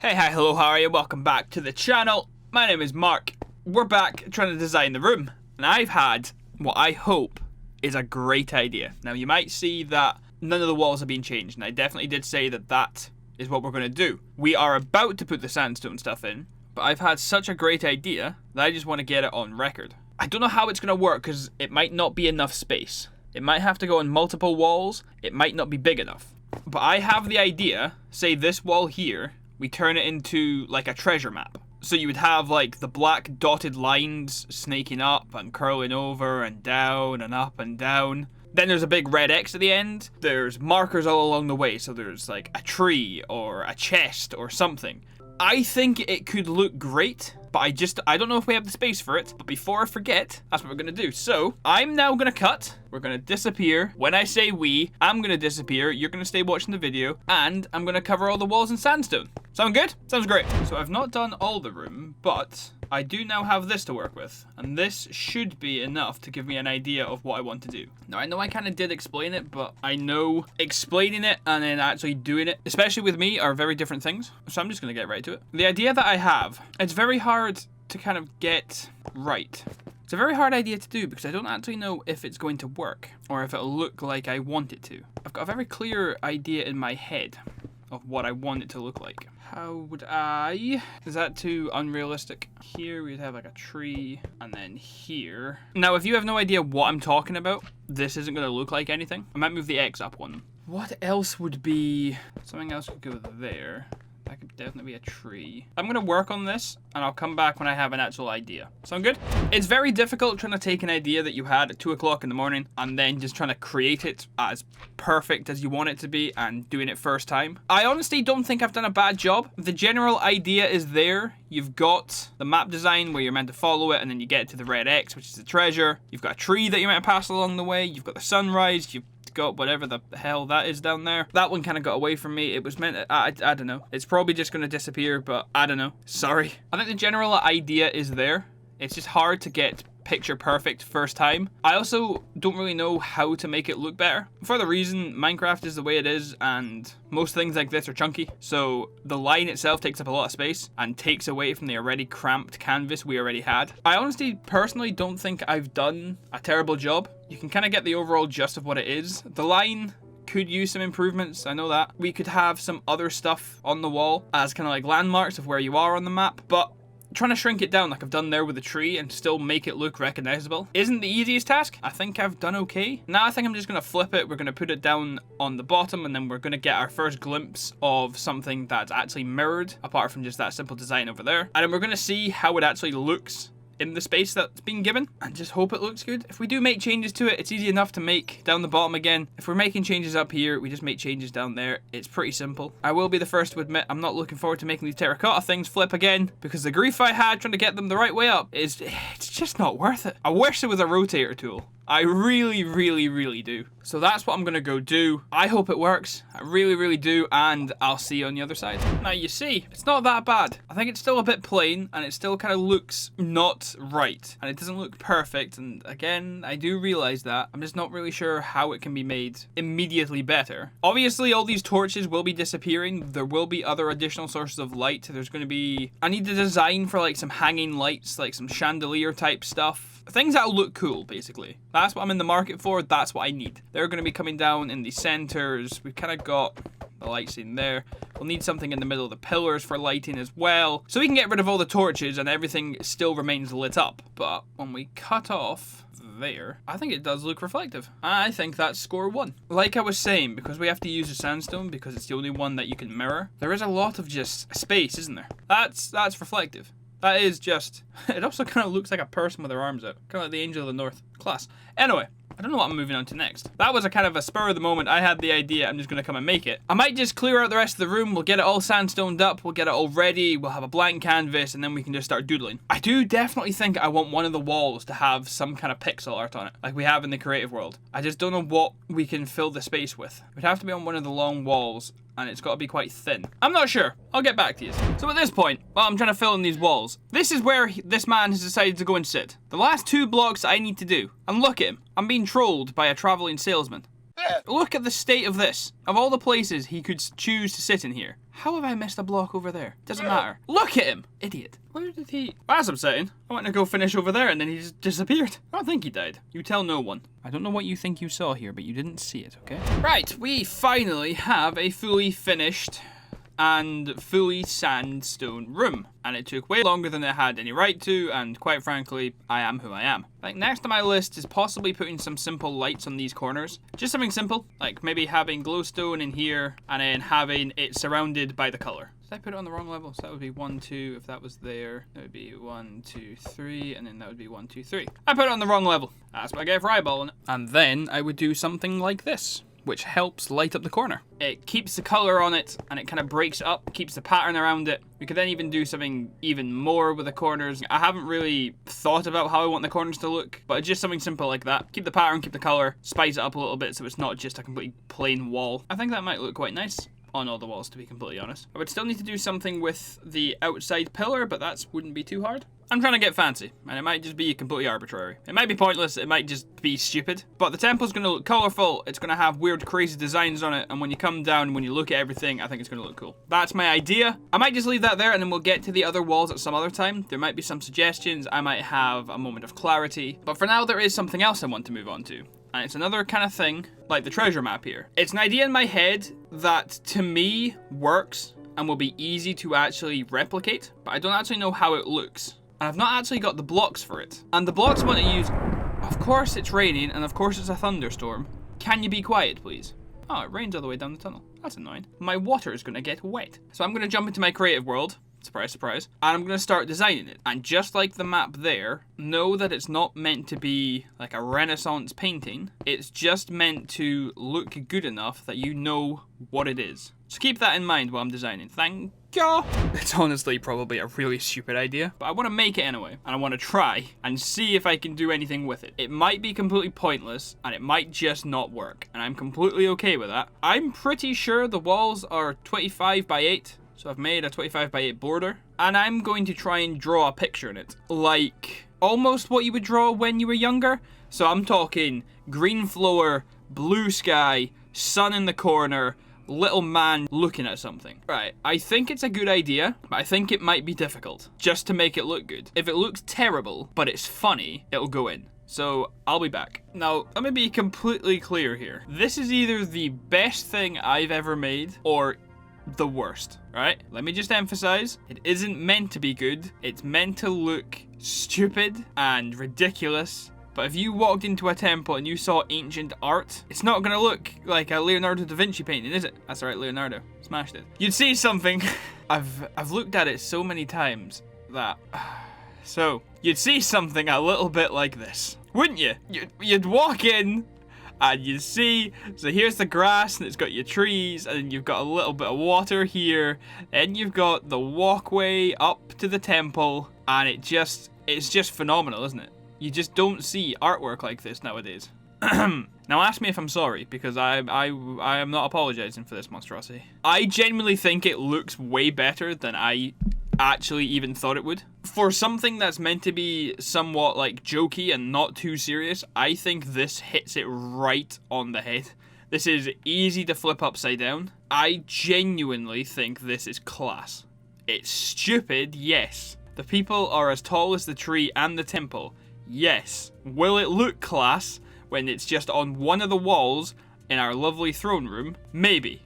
Hey, hi, hello, how are you? Welcome back to the channel. My name is Mark. We're back trying to design the room, and I've had what I hope is a great idea. Now, you might see that none of the walls have been changed, and I definitely did say that that is what we're going to do. We are about to put the sandstone stuff in, but I've had such a great idea that I just want to get it on record. I don't know how it's going to work because it might not be enough space. It might have to go on multiple walls. It might not be big enough. But I have the idea, say this wall here, we turn it into like a treasure map. So you would have like the black dotted lines snaking up and curling over and down and up and down. Then there's a big red X at the end. There's markers all along the way. So there's like a tree or a chest or something. I think it could look great, but I don't know if we have the space for it. But before I forget, that's what we're gonna do. So I'm now gonna cut. We're gonna disappear. When I say we, I'm gonna disappear. You're gonna stay watching the video, and I'm gonna cover all the walls in sandstone. Sound good? Sounds great. So I've not done all the room, but I do now have this to work with, and this should be enough to give me an idea of what I want to do. Now, I know I kind of did explain it, but I know explaining it and then actually doing it, especially with me, are very different things. So I'm just gonna get right to it. The idea that I have, it's very hard to kind of get right. It's a very hard idea to do because I don't actually know if it's going to work or if it'll look like I want it to. I've got a very clear idea in my head of what I want it to look like. How would I... Is that too unrealistic? Here we'd have like a tree, and then here. Now, if you have no idea what I'm talking about, this isn't going to look like anything. I might move the X up one. What else would be... Something else could go there. That could definitely be a tree. I'm going to work on this, and I'll come back when I have an actual idea. Sound good? It's very difficult trying to take an idea that you had at 2 o'clock in the morning and then just trying to create it as perfect as you want it to be and doing it first time. I honestly don't think I've done a bad job. The general idea is there. You've got the map design where you're meant to follow it, and then you get to the red X, which is the treasure. You've got a tree that you're meant to pass along the way. You've got the sunrise. You've got whatever the hell that is down there. That one kind of got away from me. It was meant to, I don't know. It's probably just going to disappear, but I don't know. Sorry. I think the general idea is there. It's just hard to get picture perfect first time. I also don't really know how to make it look better. For the reason Minecraft is the way it is, and most things like this are chunky. So the line itself takes up a lot of space and takes away from the already cramped canvas we already had. I honestly, personally don't think I've done a terrible job. You can kind of get the overall gist of what it is. The line could use some improvements, I know that. We could have some other stuff on the wall as kind of like landmarks of where you are on the map, but trying to shrink it down like I've done there with the tree and still make it look recognizable isn't the easiest task. I think I've done okay. Now I think I'm just going to flip it. We're going to put it down on the bottom, and then we're going to get our first glimpse of something that's actually mirrored, apart from just that simple design over there. And then we're going to see how it actually looks in the space that's been given, and just hope it looks good. If we do make changes to it, it's easy enough to make down the bottom again. If we're making changes up here, we just make changes down there. It's pretty simple. I will be the first to admit I'm not looking forward to making these terracotta things flip again, because the grief I had trying to get them the right way up it's just not worth it. I wish there was a rotator tool. I really, really, really do. So that's what I'm gonna go do. I hope it works. I really, really do, and I'll see you on the other side. Now, you see, it's not that bad. I think it's still a bit plain, and it still kind of looks not right, and it doesn't look perfect, and again, I do realize that. I'm just not really sure how it can be made immediately better. Obviously, all these torches will be disappearing. There will be other additional sources of light. There's gonna be... I need to design for like some hanging lights, like some chandelier type stuff. Things that'll look cool, basically. That's what I'm in the market for. That's what I need. They're going to be coming down in the centers. We've kind of got the lights in there. We'll need something in the middle of the pillars for lighting as well. So we can get rid of all the torches and everything still remains lit up. But when we cut off there, I think it does look reflective. I think that's score 1. Like I was saying, because we have to use a sandstone because it's the only one that you can mirror, there is a lot of just space, isn't there? That's reflective. That is just... It also kind of looks like a person with their arms out. Kind of like the Angel of the North. Class. Anyway, I don't know what I'm moving on to next. That was a kind of a spur of the moment. I had the idea. I'm just going to come and make it. I might just clear out the rest of the room. We'll get it all sandstoned up. We'll get it all ready. We'll have a blank canvas, and then we can just start doodling. I do definitely think I want one of the walls to have some kind of pixel art on it, like we have in the creative world. I just don't know what we can fill the space with. It would have to be on one of the long walls, and it's got to be quite thin. I'm not sure. I'll get back to you. So at this point, while I'm trying to fill in these walls, this is where this man has decided to go and sit. The last 2 blocks I need to do. And look at him. I'm being trolled by a traveling salesman. Look at the state of this. Of all the places he could choose to sit in here. How have I missed a block over there? Doesn't matter. Look at him! Idiot. Where did he... That's upsetting. I went to go finish over there and then he just disappeared. I don't think he died. You tell no one. I don't know what you think you saw here, but you didn't see it, okay? Right, we finally have a fully finished and fully sandstone room. And it took way longer than it had any right to, and quite frankly, I am who I am. Like, next on my list is possibly putting some simple lights on these corners. Just something simple, like maybe having glowstone in here, and then having it surrounded by the color. Did I put it on the wrong level? So that would be 1, 2, if that was there, that would be 1, 2, 3, and then that would be 1, 2, 3. I put it on the wrong level. That's what I get for eyeballing it. And then I would do something like this, which helps light up the corner. It keeps the color on it, and it kind of breaks it up, keeps the pattern around it. We could then even do something even more with the corners. I haven't really thought about how I want the corners to look, but just something simple like that. Keep the pattern, keep the color, spice it up a little bit so it's not just a completely plain wall. I think that might look quite nice on all the walls, to be completely honest. I would still need to do something with the outside pillar, but that wouldn't be too hard. I'm trying to get fancy, and it might just be completely arbitrary. It might be pointless, it might just be stupid, but the temple's going to look colourful, it's going to have weird, crazy designs on it, and when you come down, when you look at everything, I think it's going to look cool. That's my idea. I might just leave that there, and then we'll get to the other walls at some other time. There might be some suggestions, I might have a moment of clarity, but for now, there is something else I want to move on to. And it's another kind of thing, like the treasure map here. It's an idea in my head that, to me, works and will be easy to actually replicate, but I don't actually know how it looks. And I've not actually got the blocks for it. And the blocks I want to use... Of course it's raining, and of course it's a thunderstorm. Can you be quiet, please? Oh, it rains all the way down the tunnel. That's annoying. My water is going to get wet. So I'm going to jump into my creative world. Surprise, surprise. And I'm going to start designing it. And just like the map there, know that it's not meant to be like a Renaissance painting. It's just meant to look good enough that you know what it is. So keep that in mind while I'm designing. Thank you. It's honestly probably a really stupid idea, but I want to make it anyway. And I want to try and see if I can do anything with it. It might be completely pointless and it might just not work. And I'm completely okay with that. I'm pretty sure the walls are 25 by 8. So I've made a 25 by 8 border, and I'm going to try and draw a picture in it. Like, almost what you would draw when you were younger. So I'm talking green floor, blue sky, sun in the corner, little man looking at something. Right, I think it's a good idea, but I think it might be difficult, just to make it look good. If it looks terrible, but it's funny, it'll go in. So, I'll be back. Now, let me be completely clear here. This is either the best thing I've ever made, or the worst, right? Let me just emphasize, it isn't meant to be good. It's meant to look stupid and ridiculous. But if you walked into a temple and you saw ancient art, it's not gonna look like a Leonardo da Vinci painting, is it? That's right, Leonardo. Smashed it. You'd see something. I've looked at it so many times that... So, you'd see something a little bit like this, wouldn't you? You'd walk in, and you see, so here's the grass, and it's got your trees, and then you've got a little bit of water here, and you've got the walkway up to the temple, and it's just phenomenal, isn't it? You just don't see artwork like this nowadays. Now ask me if I'm sorry, because I am not apologizing for this monstrosity. I genuinely think it looks way better than I actually even thought it would. For something that's meant to be somewhat like jokey and not too serious, I think this hits it right on the head. This is easy to flip upside down. I genuinely think this is class. It's stupid, yes. The people are as tall as the tree and the temple, yes. Will it look class when it's just on one of the walls in our lovely throne room? Maybe.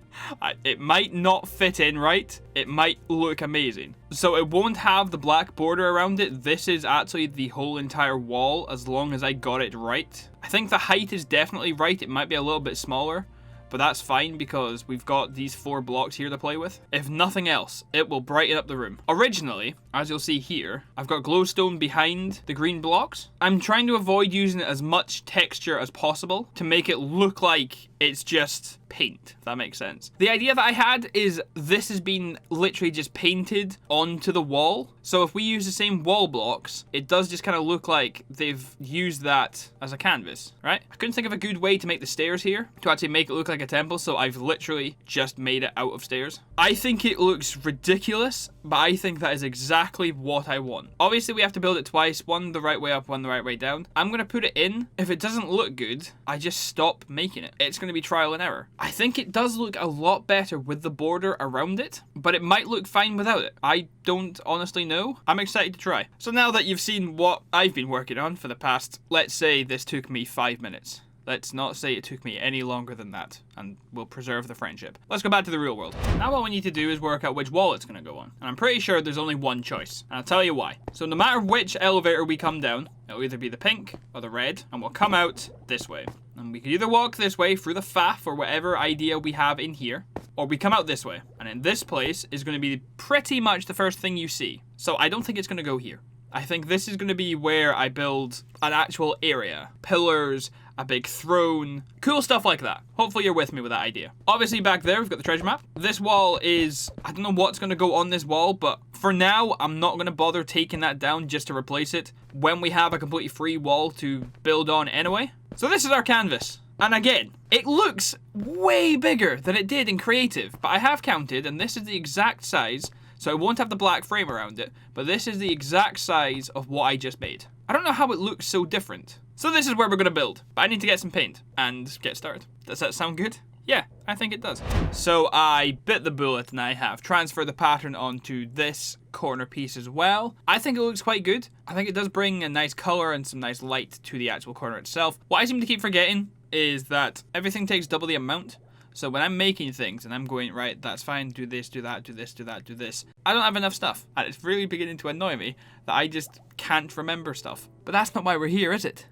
It might not fit in right. It might look amazing. So it won't have the black border around it. This is actually the whole entire wall as long as I got it right. I think the height is definitely right. It might be a little bit smaller, but that's fine because we've got these 4 blocks here to play with. If nothing else, it will brighten up the room. Originally, as you'll see here, I've got glowstone behind the green blocks. I'm trying to avoid using as much texture as possible to make it look like it's just paint, if that makes sense. The idea that I had is this has been literally just painted onto the wall. So if we use the same wall blocks, it does just kind of look like they've used that as a canvas, right? I couldn't think of a good way to make the stairs here to actually make it look like a temple, so I've literally just made it out of stairs. I think it looks ridiculous, but I think that is exactly exactly what I want. Obviously, we have to build it twice, one the right way up, one the right way down. I'm going to put it in. If it doesn't look good, I just stop making it. It's going to be trial and error. I think it does look a lot better with the border around it, but it might look fine without it. I don't honestly know. I'm excited to try. So now that you've seen what I've been working on for the past, let's say this took me 5 minutes. Let's not say it took me any longer than that, and we'll preserve the friendship. Let's go back to the real world. Now what we need to do is work out which wall it's going to go on. And I'm pretty sure there's only one choice, and I'll tell you why. So no matter which elevator we come down, it'll either be the pink or the red, and we'll come out this way. And we can either walk this way through the faff or whatever idea we have in here, or we come out this way. And in this place is going to be pretty much the first thing you see. So I don't think it's going to go here. I think this is going to be where I build an actual area. Pillars, a big throne, cool stuff like that. Hopefully you're with me with that idea. Obviously back there we've got the treasure map. This wall is, I don't know what's going to go on this wall, but for now I'm not going to bother taking that down just to replace it when we have a completely free wall to build on anyway. So this is our canvas. And again, it looks way bigger than it did in creative, but I have counted and this is the exact size. So it won't have the black frame around it, but this is the exact size of what I just made. I don't know how it looks so different. So this is where we're going to build. But I need to get some paint and get started. Does that sound good? Yeah, I think it does. So I bit the bullet and I have transferred the pattern onto this corner piece as well. I think it looks quite good. I think it does bring a nice color and some nice light to the actual corner itself. What I seem to keep forgetting is that everything takes double the amount. So when I'm making things and I'm going, right, that's fine, do this, do that, do this, do that, do this, I don't have enough stuff. And it's really beginning to annoy me that I just can't remember stuff. But that's not why we're here, is it?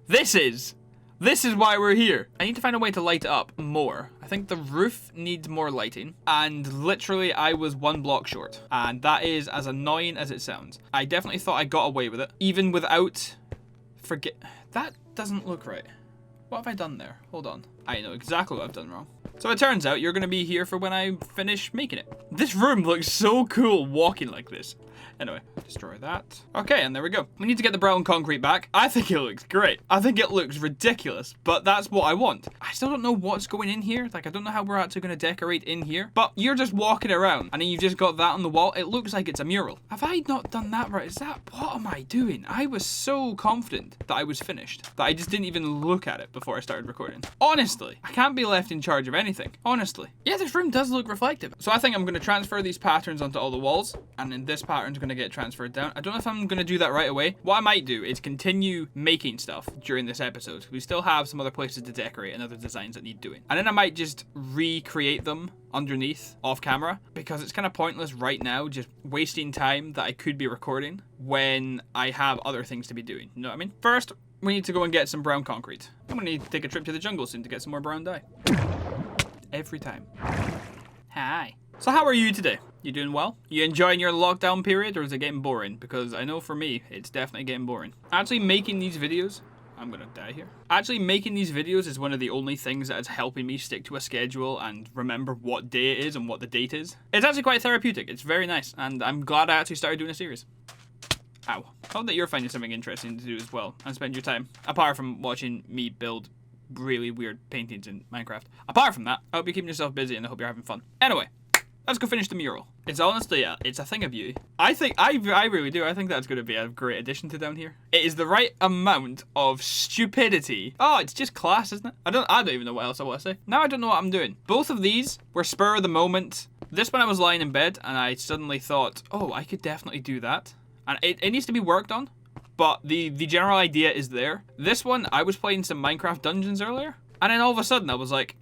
This is why we're here. I need to find a way to light it up more. I think the roof needs more lighting. And literally I was one block short. And that is as annoying as it sounds. I definitely thought I got away with it. Even without... That doesn't look right. What have I done there? Hold on. I know exactly what I've done wrong. So it turns out you're going to be here for when I finish making it. This room looks so cool walking like this. Anyway, destroy that. Okay, and there we go. We need to get the brown concrete back. I think it looks great. I think it looks ridiculous, but that's what I want. I still don't know what's going in here. Like, I don't know how we're actually going to decorate in here, but you're just walking around and then you've just got that on the wall. It looks like it's a mural. Have I not done that right? What am I doing? I was so confident that I was finished that I just didn't even look at it before I started recording. Honestly, I can't be left in charge of anything. Honestly. Yeah, this room does look reflective. So I think I'm going to transfer these patterns onto all the walls, and then this pattern's going to get transferred down. I don't know if I'm going to do that right away. What I might do is continue making stuff during this episode. We still have some other places to decorate and other designs that need doing. And then I might just recreate them underneath off camera, because it's kind of pointless right now just wasting time that I could be recording when I have other things to be doing. You know what I mean? First, we need to go and get some brown concrete. I'm going to need to take a trip to the jungle soon to get some more brown dye. Every time. Hi. So how are you today? You doing well? You enjoying your lockdown period, or is it getting boring? Because I know for me, it's definitely getting boring. Actually making these videos, I'm gonna die here. Actually making these videos is one of the only things that is helping me stick to a schedule and remember what day it is and what the date is. It's actually quite therapeutic. It's very nice, and I'm glad I actually started doing a series. Ow. I hope that you're finding something interesting to do as well and spend your time, apart from watching me build really weird paintings in Minecraft. Apart from that, I hope you're keeping yourself busy and I hope you're having fun. Anyway, let's go finish the mural. It's honestly, it's a thing of beauty. I really do. I think that's going to be a great addition to down here. It is the right amount of stupidity. Oh, it's just class, isn't it? I don't even know what else I want to say. Now I don't know what I'm doing. Both of these were spur of the moment. This one I was lying in bed and I suddenly thought, oh, I could definitely do that. And it needs to be worked on. But the general idea is there. This one, I was playing some Minecraft Dungeons earlier. And then all of a sudden I was like,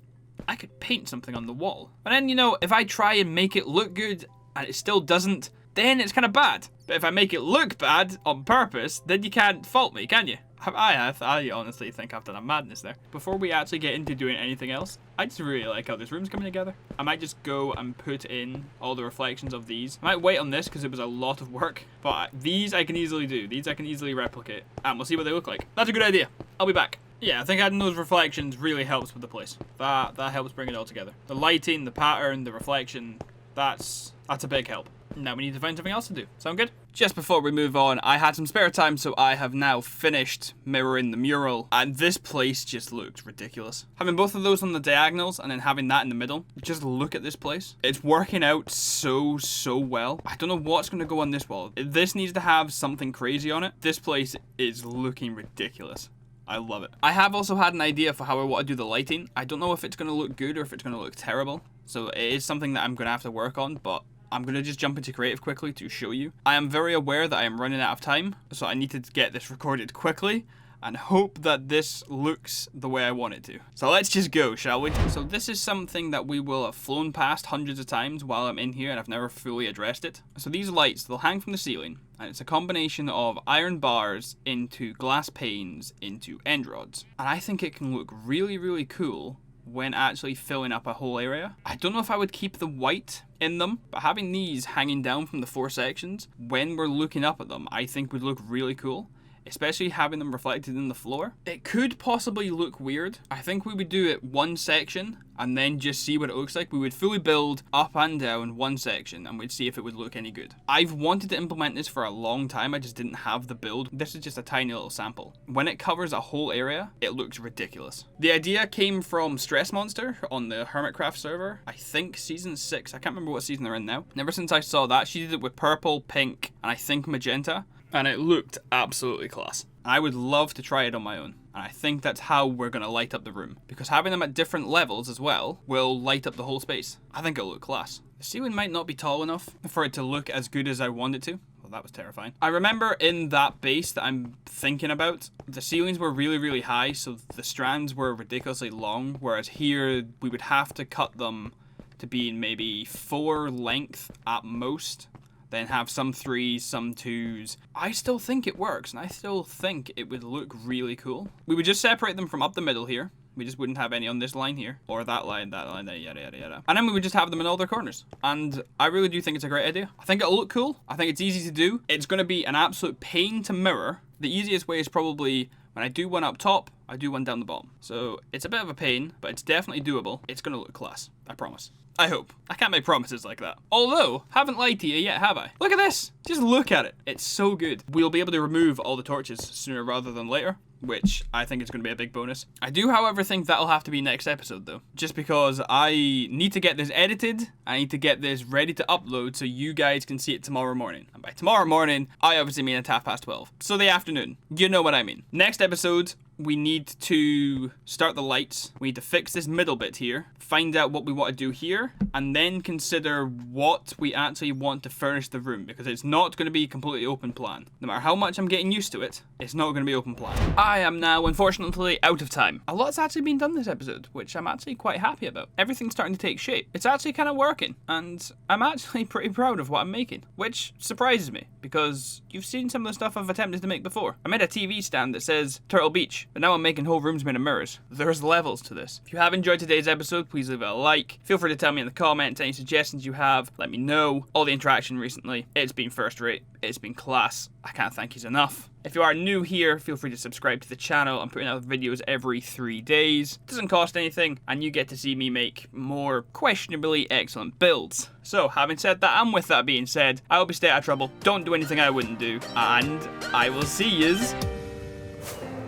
I could paint something on the wall. And then, you know, if I try and make it look good and it still doesn't, then it's kind of bad. But if I make it look bad on purpose, then you can't fault me, can you? I honestly think I've done a madness there. Before we actually get into doing anything else, I just really like how this room's coming together. I might just go and put in all the reflections of these. I might wait on this because it was a lot of work, but these I can easily do. These I can easily replicate, and we'll see what they look like. That's a good idea. I'll be back. Yeah, I think adding those reflections really helps with the place. That helps bring it all together. The lighting, the pattern, the reflection, that's a big help. Now we need to find something else to do. Sound good? Just before we move on, I had some spare time, so I have now finished mirroring the mural, and this place just looked ridiculous. Having both of those on the diagonals and then having that in the middle, just look at this place. It's working out so well. I don't know what's going to go on this wall. This needs to have something crazy on it. This place is looking ridiculous. I love it. I have also had an idea for how I want to do the lighting. I don't know if it's going to look good or if it's going to look terrible, so it is something that I'm going to have to work on, but I'm going to just jump into creative quickly to show you. I am very aware that I am running out of time, so I need to get this recorded quickly and hope that this looks the way I want it to. So let's just go, shall we? So this is something that we will have flown past hundreds of times while I'm in here, and I've never fully addressed it. So these lights, they'll hang from the ceiling, and it's a combination of iron bars into glass panes into end rods. And I think it can look really cool when actually filling up a whole area. I don't know if I would keep the white in them, but having these hanging down from the 4 sections when we're looking up at them, I think would look really cool, especially having them reflected in the floor. It could possibly look weird. I think we would do it one section and then just see what it looks like. We would fully build up and down one section and we'd see if it would look any good. I've wanted to implement this for a long time, I just didn't have the build. This is just a tiny little sample. When it covers a whole area, it looks ridiculous. The idea came from Stress Monster on the Hermitcraft server, I think season 6. I can't remember what season they're in now. And ever since I saw that, she did it with purple, pink, and I think magenta, and it looked absolutely class. I would love to try it on my own, and I think that's how we're going to light up the room, because having them at different levels as well will light up the whole space. I think it'll look class. The ceiling might not be tall enough for it to look as good as I want it to. Well, that was terrifying. I remember in that base that I'm thinking about, the ceilings were really high, so the strands were ridiculously long, whereas here we would have to cut them to be maybe 4 length at most, then have some 3s, some 2s. I still think it works, and I still think it would look really cool. We would just separate them from up the middle here. We just wouldn't have any on this line here, or that line, yada. And then we would just have them in all their corners. And I really do think it's a great idea. I think it'll look cool. I think it's easy to do. It's going to be an absolute pain to mirror. The easiest way is probably when I do one up top, I do one down the bottom. So it's a bit of a pain, but it's definitely doable. It's going to look class. I promise. I hope. I can't make promises like that. Although, haven't lied to you yet, have I? Look at this! Just look at it. It's so good. We'll be able to remove all the torches sooner rather than later, which I think is going to be a big bonus. I do, however, think that'll have to be next episode, though. Just because I need to get this edited, I need to get this ready to upload so you guys can see it tomorrow morning. And by tomorrow morning, I obviously mean at 12:30. So the afternoon. You know what I mean. Next episode, we need to start the lights. We need to fix this middle bit here, find out what we want to do here, and then consider what we actually want to furnish the room, because it's not going to be completely open plan. No matter how much I'm getting used to it, it's not going to be open plan. I am now, unfortunately, out of time. A lot's actually been done this episode, which I'm actually quite happy about. Everything's starting to take shape. It's actually kind of working, and I'm actually pretty proud of what I'm making, which surprises me, because you've seen some of the stuff I've attempted to make before. I made a TV stand that says Turtle Beach, but now I'm making whole rooms made of mirrors. There's levels to this. If you have enjoyed today's episode, please leave it a like. Feel free to tell me in the comments any suggestions you have. Let me know. All the interaction recently, it's been first rate. It's been class. I can't thank you enough. If you are new here, feel free to subscribe to the channel. I'm putting out videos every 3 days. It doesn't cost anything, and you get to see me make more questionably excellent builds. So, having said that, and with that being said, I hope you stay out of trouble. Don't do anything I wouldn't do, and I will see yous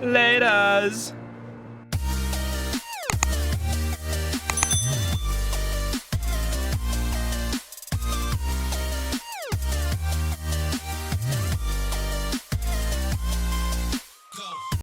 laters.